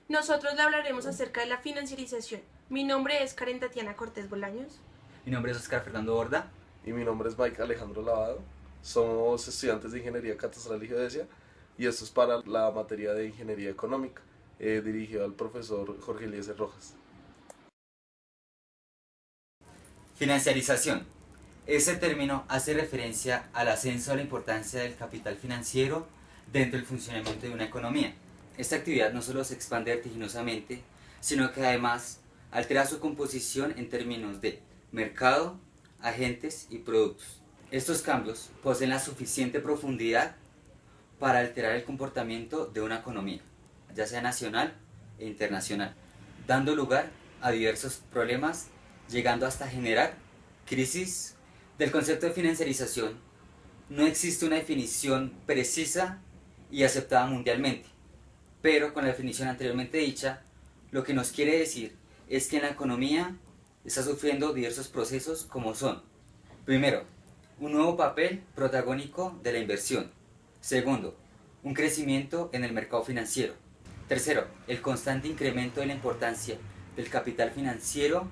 Nosotros le hablaremos acerca de la financiarización. Mi nombre es Karen Tatiana Cortés Bolaños. Mi nombre es Oscar Fernando Borda. Y mi nombre es Mike Alejandro Lavado. Somos estudiantes de Ingeniería Catastral y Geodesia y esto es para la materia de Ingeniería Económica, dirigido al profesor Jorge Eliezer Rojas. Financiarización. Este término hace referencia al ascenso de la importancia del capital financiero dentro del funcionamiento de una economía. Esta actividad no solo se expande vertiginosamente, sino que además altera su composición en términos de mercado, agentes y productos. Estos cambios poseen la suficiente profundidad para alterar el comportamiento de una economía, ya sea nacional e internacional, dando lugar a diversos problemas, llegando hasta generar crisis. Del concepto de financiarización no existe una definición precisa y aceptada mundialmente, pero con la definición anteriormente dicha, lo que nos quiere decir es que en la economía está sufriendo diversos procesos como son: primero, un nuevo papel protagónico de la inversión; segundo, un crecimiento en el mercado financiero; tercero, el constante incremento de la importancia del capital financiero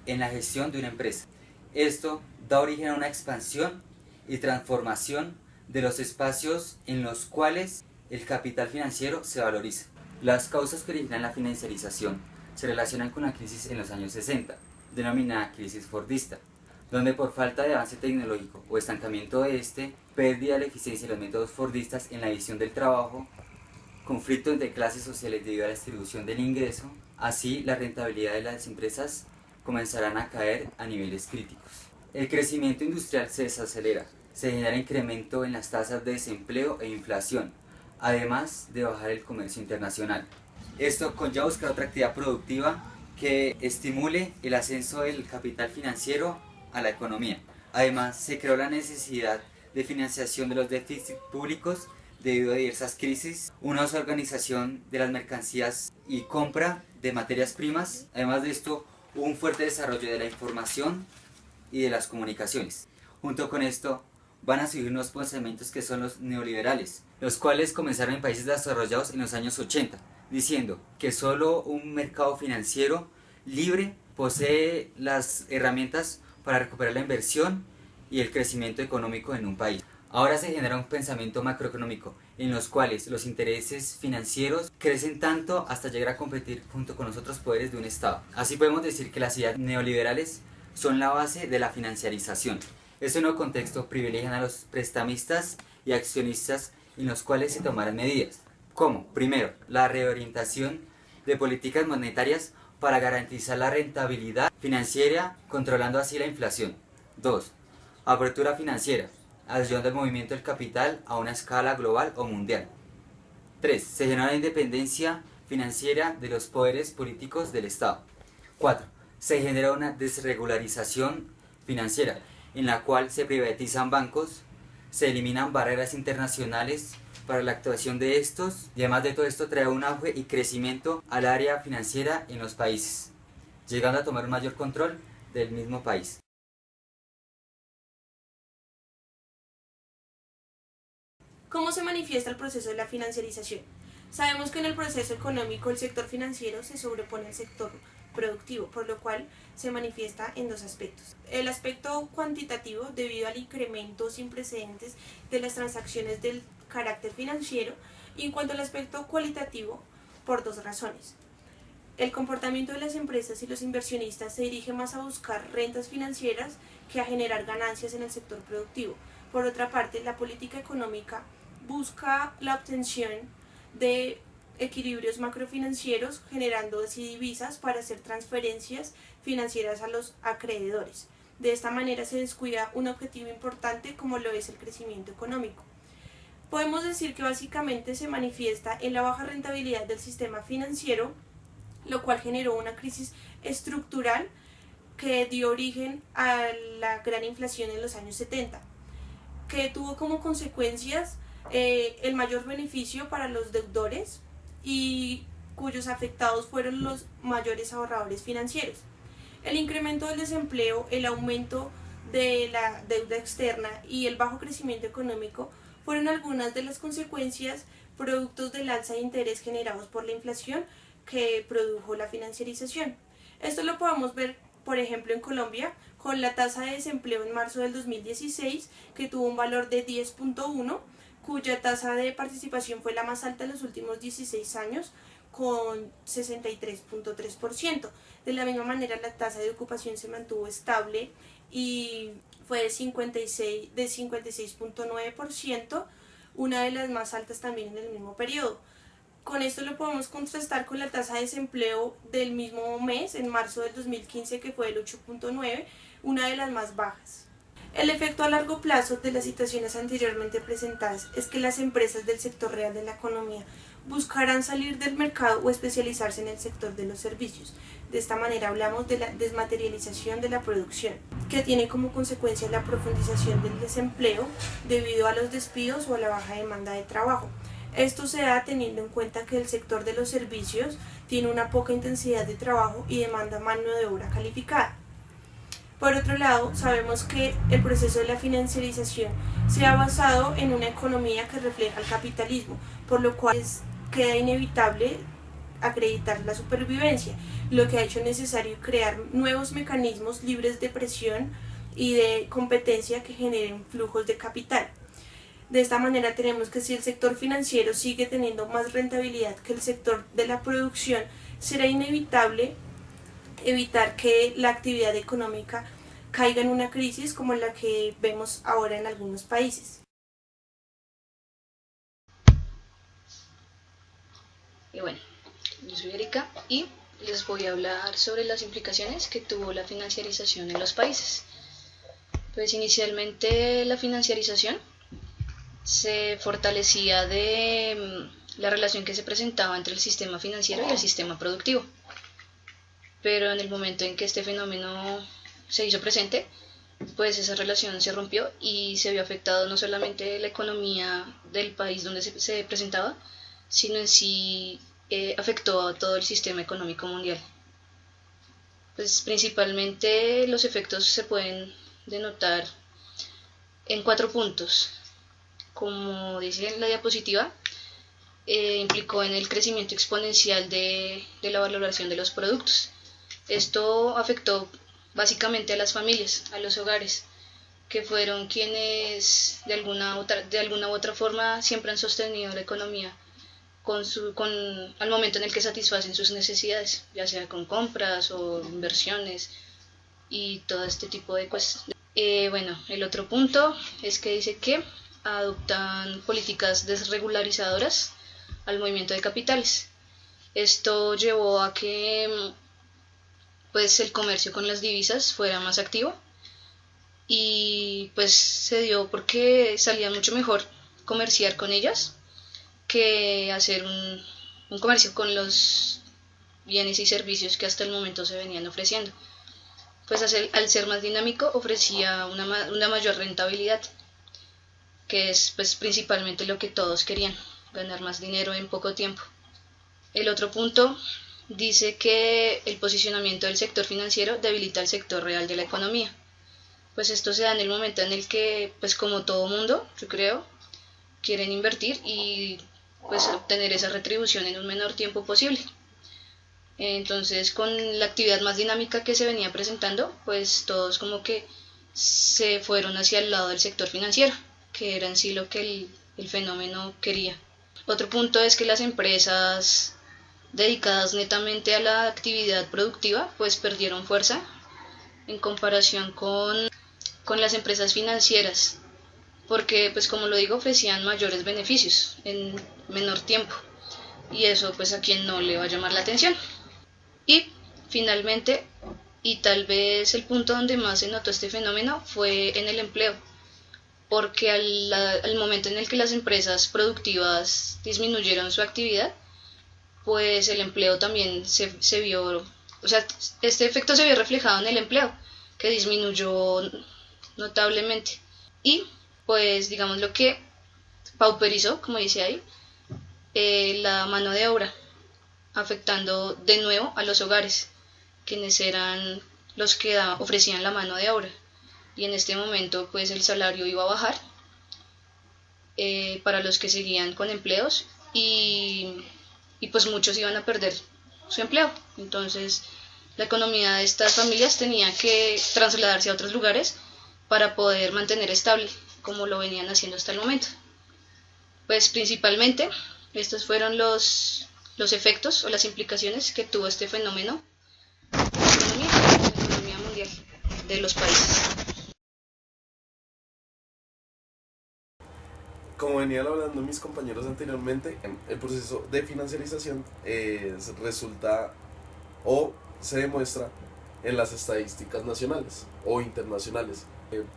en la gestión de una empresa. Esto da origen a una expansión y transformación de los espacios en los cuales el capital financiero se valoriza. Las causas que originan la financiarización se relacionan con la crisis en los años 60, denominada crisis fordista, donde por falta de avance tecnológico o estancamiento de este, pérdida de la eficiencia de los métodos fordistas en la visión del trabajo, conflicto entre clases sociales debido a la distribución del ingreso, así la rentabilidad de las empresas comenzarán a caer a niveles críticos. El crecimiento industrial se desacelera, se genera incremento en las tasas de desempleo e inflación, además de bajar el comercio internacional. Esto conlleva buscar otra actividad productiva que estimule el ascenso del capital financiero a la economía. Además, se creó la necesidad de financiación de los déficits públicos debido a diversas crisis, una desorganización de las mercancías y compra de materias primas. Además de esto, hubo un fuerte desarrollo de la información y de las comunicaciones. Junto con esto, van a surgir unos pensamientos que son los neoliberales, los cuales comenzaron en países desarrollados en los años 80, diciendo que solo un mercado financiero libre posee las herramientas para recuperar la inversión y el crecimiento económico en un país. Ahora se genera un pensamiento macroeconómico en los cuales los intereses financieros crecen tanto hasta llegar a competir junto con los otros poderes de un Estado. Así podemos decir que las ideas neoliberales son la base de la financiarización. Este nuevo contexto privilegian a los prestamistas y accionistas en los cuales se tomarán medidas, como, primero, la reorientación de políticas monetarias para garantizar la rentabilidad financiera, controlando así la inflación. 2. Apertura financiera, ayudando al movimiento del capital a una escala global o mundial. 3. Se genera la independencia financiera de los poderes políticos del Estado. 4. Se genera una desregularización financiera, en la cual se privatizan bancos, se eliminan barreras internacionales para la actuación de estos, y además de todo esto trae un auge y crecimiento al área financiera en los países, llegando a tomar un mayor control del mismo país. ¿Cómo se manifiesta el proceso de la financiarización? Sabemos que en el proceso económico el sector financiero se sobrepone al sector productivo, por lo cual se manifiesta en dos aspectos. El aspecto cuantitativo, debido al incremento sin precedentes de las transacciones del carácter financiero, y en cuanto al aspecto cualitativo, por dos razones. El comportamiento de las empresas y los inversionistas se dirige más a buscar rentas financieras que a generar ganancias en el sector productivo. Por otra parte, la política económica busca la obtención de equilibrios macrofinancieros, generando así divisas para hacer transferencias financieras a los acreedores. De esta manera se descuida un objetivo importante como lo es el crecimiento económico. Podemos decir que básicamente se manifiesta en la baja rentabilidad del sistema financiero, lo cual generó una crisis estructural que dio origen a la gran inflación en los años 70, que tuvo como consecuencias el mayor beneficio para los deudores y cuyos afectados fueron los mayores ahorradores financieros. El incremento del desempleo, el aumento de la deuda externa y el bajo crecimiento económico fueron algunas de las consecuencias productos del alza de interés generados por la inflación que produjo la financiarización. Esto lo podemos ver, por ejemplo, en Colombia, con la tasa de desempleo en marzo del 2016, que tuvo un valor de 10.1, cuya tasa de participación fue la más alta en los últimos 16 años, con 63.3%. De la misma manera, la tasa de ocupación se mantuvo estable y fue de 56.9%, una de las más altas también en el mismo periodo. Con esto lo podemos contrastar con la tasa de desempleo del mismo mes, en marzo del 2015, que fue del 8.9, una de las más bajas. El efecto a largo plazo de las situaciones anteriormente presentadas es que las empresas del sector real de la economía buscarán salir del mercado o especializarse en el sector de los servicios. De esta manera hablamos de la desmaterialización de la producción, que tiene como consecuencia la profundización del desempleo debido a los despidos o a la baja demanda de trabajo. Esto se da teniendo en cuenta que el sector de los servicios tiene una poca intensidad de trabajo y demanda mano de obra calificada. Por otro lado, sabemos que el proceso de la financiarización se ha basado en una economía que refleja el capitalismo, por lo cual queda inevitable acreditar la supervivencia, lo que ha hecho necesario crear nuevos mecanismos libres de presión y de competencia que generen flujos de capital. De esta manera tenemos que si el sector financiero sigue teniendo más rentabilidad que el sector de la producción, será inevitable evitar que la actividad económica caiga en una crisis como la que vemos ahora en algunos países. Y bueno, yo soy Erika y les voy a hablar sobre las implicaciones que tuvo la financiarización en los países. Pues inicialmente la financiarización se fortalecía de la relación que se presentaba entre el sistema financiero y el sistema productivo. Pero en el momento en que este fenómeno se hizo presente, pues esa relación se rompió y se vio afectado no solamente la economía del país donde se presentaba, sino en sí afectó a todo el sistema económico mundial. Pues principalmente los efectos se pueden denotar en 4 puntos. Como dice en la diapositiva, implicó en el crecimiento exponencial de la valoración de los productos. Esto afectó básicamente a las familias, a los hogares, que fueron quienes de alguna u otra forma siempre han sostenido la economía al momento en el que satisfacen sus necesidades, ya sea con compras o inversiones y todo este tipo de cosas. Bueno, el otro punto es que dice que adoptan políticas desregularizadoras al movimiento de capitales. Esto llevó a que pues el comercio con las divisas fuera más activo y pues se dio porque salía mucho mejor comerciar con ellas que hacer un comercio con los bienes y servicios que hasta el momento se venían ofreciendo. Pues al ser más dinámico ofrecía una mayor rentabilidad, que es pues principalmente lo que todos querían, ganar más dinero en poco tiempo. El otro punto dice que el posicionamiento del sector financiero debilita el sector real de la economía. Pues esto se da en el momento en el que, pues como todo mundo, yo creo, quieren invertir y pues obtener esa retribución en un menor tiempo posible. Entonces, con la actividad más dinámica que se venía presentando, pues todos como que se fueron hacia el lado del sector financiero, que era en sí lo que el fenómeno quería. Otro punto es que las empresas dedicadas netamente a la actividad productiva, pues perdieron fuerza en comparación con las empresas financieras, porque pues como lo digo, ofrecían mayores beneficios en menor tiempo, y eso pues a quien no le va a llamar la atención. Y finalmente, y tal vez el punto donde más se notó este fenómeno fue en el empleo, porque al momento en el que las empresas productivas disminuyeron su actividad, pues el empleo también se vio, o sea, este efecto se vio reflejado en el empleo, que disminuyó notablemente. Y pues digamos lo que pauperizó, como dice ahí, la mano de obra, afectando de nuevo a los hogares, quienes eran los que ofrecían la mano de obra. Y en este momento pues el salario iba a bajar para los que seguían con empleos y pues muchos iban a perder su empleo. Entonces, la economía de estas familias tenía que trasladarse a otros lugares para poder mantener estable, como lo venían haciendo hasta el momento. Pues principalmente, estos fueron los efectos o las implicaciones que tuvo este fenómeno en la economía mundial de los países. Como venían hablando mis compañeros anteriormente, el proceso de financiarización resulta o se demuestra en las estadísticas nacionales o internacionales.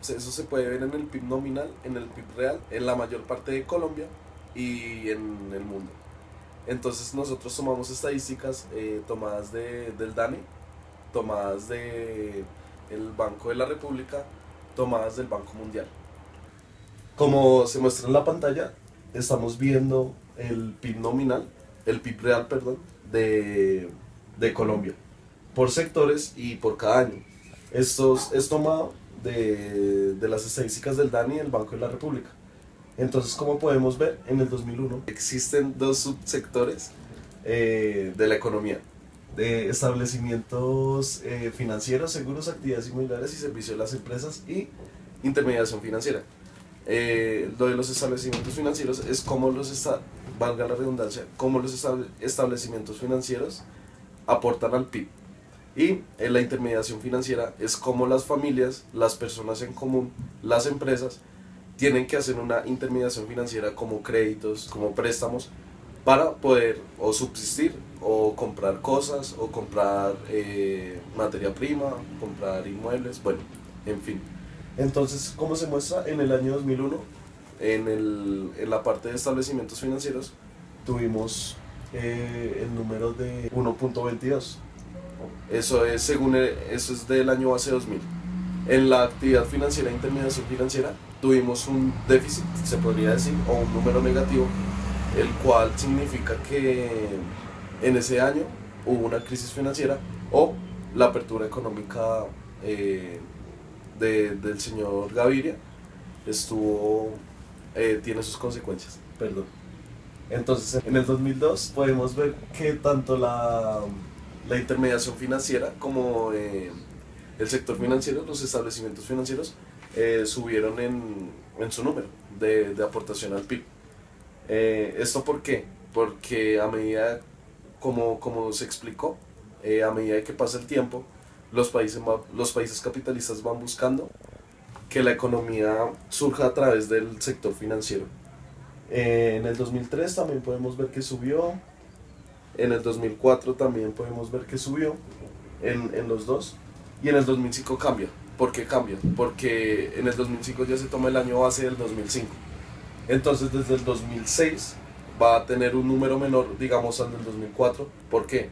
Eso se puede ver en el PIB nominal, en el PIB real, en la mayor parte de Colombia y en el mundo. Entonces nosotros tomamos estadísticas tomadas del DANE, tomadas del Banco de la República, tomadas del Banco Mundial. Como se muestra en la pantalla, estamos viendo el PIB nominal, el PIB real, perdón, de Colombia, por sectores y por cada año. Esto es tomado de las estadísticas del DANE y del Banco de la República. Entonces, como podemos ver, en el 2001 existen dos subsectores de la economía: de establecimientos financieros, seguros, actividades inmobiliarias y servicios de las empresas, y intermediación financiera. Lo de los establecimientos financieros es como valga la redundancia, cómo los establecimientos financieros aportan al PIB. Y en la intermediación financiera es como las familias, las personas en común, las empresas tienen que hacer una intermediación financiera como créditos, como préstamos, para poder o subsistir o comprar cosas o comprar materia prima, comprar inmuebles, bueno, en fin. Entonces, como se muestra en el año 2001, en la parte de establecimientos financieros, tuvimos el número de 1.22. Eso es del año base 2000. En la actividad financiera e intermediación financiera tuvimos un déficit, se podría decir, o un número negativo, el cual significa que en ese año hubo una crisis financiera o la apertura económica del señor Gaviria tiene sus consecuencias. Perdón. Entonces, en el 2002 podemos ver que tanto la intermediación financiera como el sector financiero, los establecimientos financieros, subieron en su número de aportación al PIB. ¿Esto por qué? Porque a medida, como se explicó, a medida que pasa el tiempo, los países capitalistas van buscando que la economía surja a través del sector financiero. En el 2003 también podemos ver que subió, en el 2004 también podemos ver que subió, en los dos, y en el 2005 cambia. ¿Por qué cambia? Porque en el 2005 ya se toma el año base del 2005. Entonces desde el 2006 va a tener un número menor, digamos, al del 2004. ¿Por qué?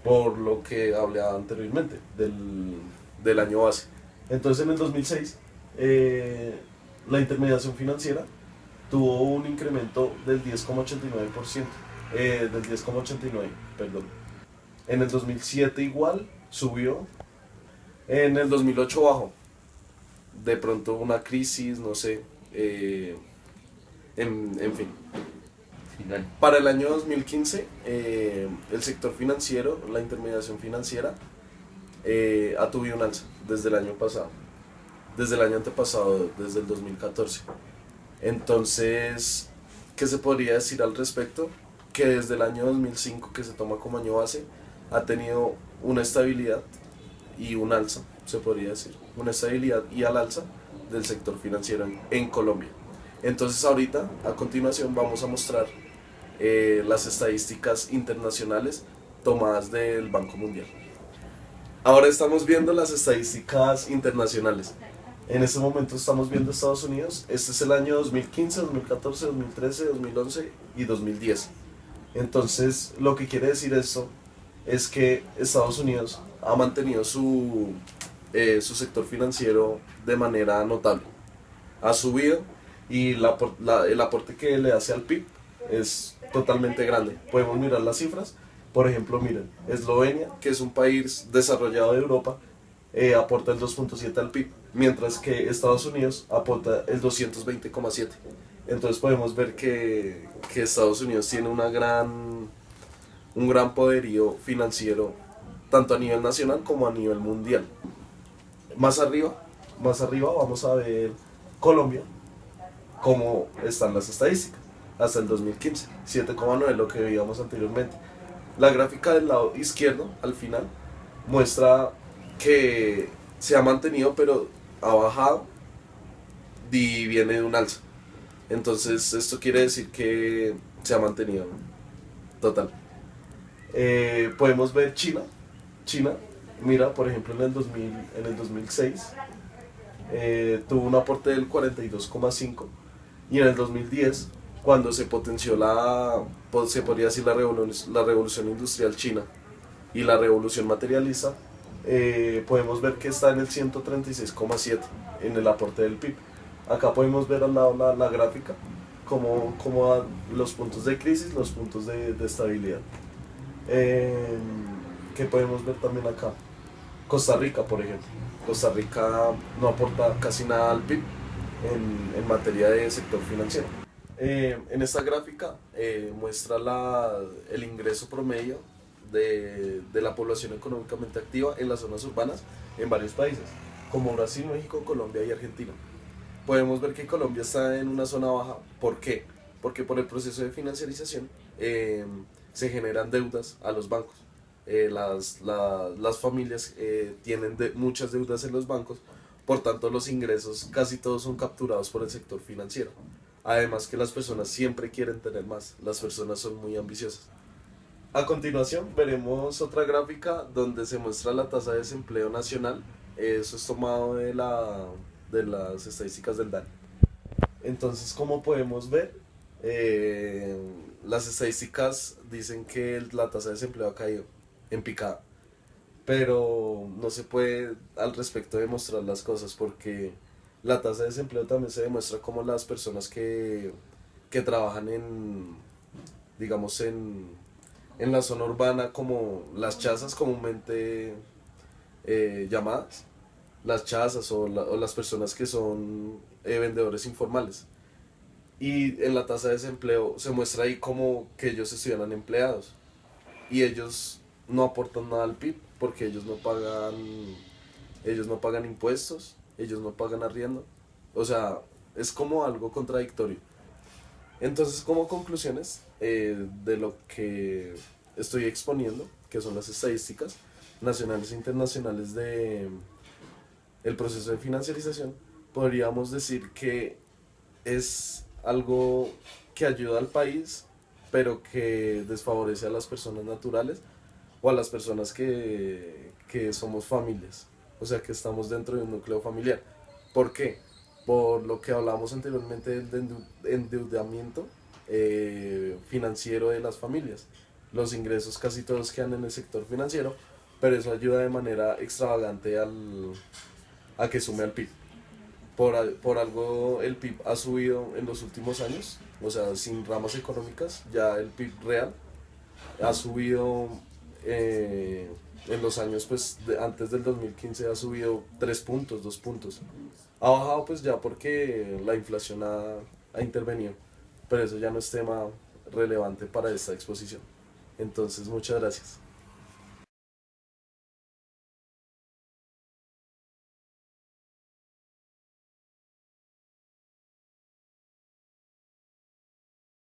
Por lo que hablé anteriormente, del año base. Entonces en el 2006 la intermediación financiera tuvo un incremento del 10,89%, del 10,89, perdón. En el 2007 igual subió. En el 2008 bajó. De pronto una crisis, no sé, en fin. Para el año 2015, el sector financiero, la intermediación financiera, ha tenido un alza desde el año pasado, desde el año antepasado, desde el 2014. Entonces, ¿qué se podría decir al respecto? Que desde el año 2005, que se toma como año base, ha tenido una estabilidad y un alza, se podría decir, una estabilidad y al alza del sector financiero en Colombia. Entonces ahorita, a continuación, vamos a mostrar las estadísticas internacionales tomadas del Banco Mundial. Ahora estamos viendo las estadísticas internacionales. En este momento estamos viendo Estados Unidos. Este es el año 2015, 2014, 2013, 2011 y 2010. Entonces, lo que quiere decir esto es que Estados Unidos ha mantenido su sector financiero de manera notable. Ha subido y el aporte que le hace al PIB es totalmente grande. Podemos mirar las cifras. Por ejemplo, miren, Eslovenia, que es un país desarrollado de Europa, aporta el 2.7 al PIB, mientras que Estados Unidos aporta el 220,7. Entonces podemos ver que Estados Unidos tiene una gran un gran poderío financiero tanto a nivel nacional como a nivel mundial. Más arriba, más arriba vamos a ver Colombia, cómo están las estadísticas hasta el 2015, 7,9, lo que veíamos anteriormente. La gráfica del lado izquierdo, al final, muestra que se ha mantenido, pero ha bajado y viene de un alza. Entonces, esto quiere decir que se ha mantenido, ¿no? Total. Podemos ver China. China, mira, por ejemplo, en el 2006 tuvo un aporte del 42,5 y en el 2010, cuando se potenció se podría decir la revolución industrial china y la revolución materialista, podemos ver que está en el 136,7 en el aporte del PIB. Acá podemos ver al lado la gráfica, cómo dan los puntos de crisis, los puntos de estabilidad. Que podemos ver también acá. Costa Rica, por ejemplo. Costa Rica no aporta casi nada al PIB en materia de sector financiero. En esta gráfica muestra el ingreso promedio de la población económicamente activa en las zonas urbanas en varios países, como Brasil, México, Colombia y Argentina. Podemos ver que Colombia está en una zona baja. ¿Por qué? Porque por el proceso de financiarización se generan deudas a los bancos. Las familias tienen muchas deudas en los bancos, por tanto los ingresos casi todos son capturados por el sector financiero. Además que las personas siempre quieren tener más, las personas son muy ambiciosas. A continuación veremos otra gráfica donde se muestra la tasa de desempleo nacional. Eso es tomado de las estadísticas del DANE. Entonces, como podemos ver, las estadísticas dicen que la tasa de desempleo ha caído en picada, pero no se puede al respecto demostrar las cosas, porque la tasa de desempleo también se demuestra como las personas que trabajan digamos, en la zona urbana, como las chazas comúnmente llamadas, las chazas o las personas que son vendedores informales. Y en la tasa de desempleo se muestra ahí como que ellos estuvieran empleados y ellos no aportan nada al PIB porque ellos no pagan impuestos, ellos no pagan arriendo. O sea, es como algo contradictorio. Entonces, como conclusiones de lo que estoy exponiendo, que son las estadísticas nacionales e internacionales el proceso de financiarización, podríamos decir que es algo que ayuda al país, pero que desfavorece a las personas naturales o a las personas que somos familias, o sea, que estamos dentro de un núcleo familiar. ¿Por qué? Por lo que hablábamos anteriormente del endeudamiento financiero de las familias. Los ingresos casi todos quedan en el sector financiero, pero eso ayuda de manera extravagante a que sume al PIB. Por algo el PIB ha subido en los últimos años, o sea, sin ramas económicas, ya el PIB real ha subido en los años, pues antes del 2015 ha subido 3 puntos, 2 puntos. Ha bajado pues ya porque la inflación ha intervenido, pero eso ya no es tema relevante para esta exposición. Entonces, muchas gracias.